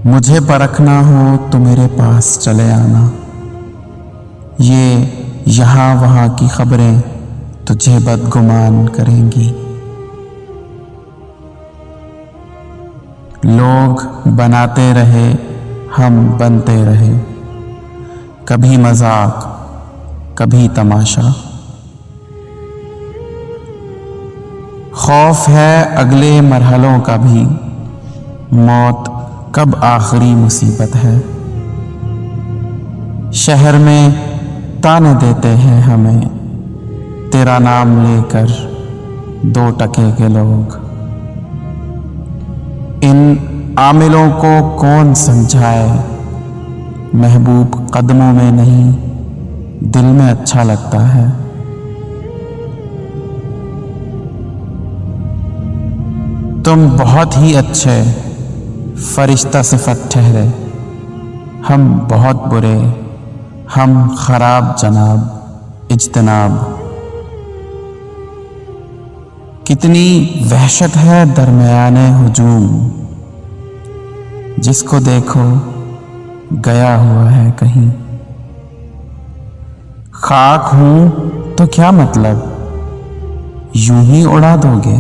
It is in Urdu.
مجھے پرکھنا ہو تو میرے پاس چلے آنا، یہ یہاں وہاں کی خبریں تجھے بدگمان کریں گی۔ لوگ بناتے رہے، ہم بنتے رہے، کبھی مذاق کبھی تماشا۔ خوف ہے اگلے مرحلوں کا بھی، موت کب آخری مصیبت ہے۔ شہر میں تانے دیتے ہیں ہمیں، تیرا نام لے کر 2 ٹکے کے لوگ۔ ان عاملوں کو کون سمجھائے، محبوب قدموں میں نہیں دل میں اچھا لگتا ہے۔ تم بہت ہی اچھے فرشتہ صفت ٹھہرے، ہم بہت برے، ہم خراب جناب اجتناب۔ کتنی وحشت ہے درمیان ہجوم، جس کو دیکھو گیا ہوا ہے کہیں۔ خاک ہوں تو کیا مطلب، یوں ہی اڑا دو گے۔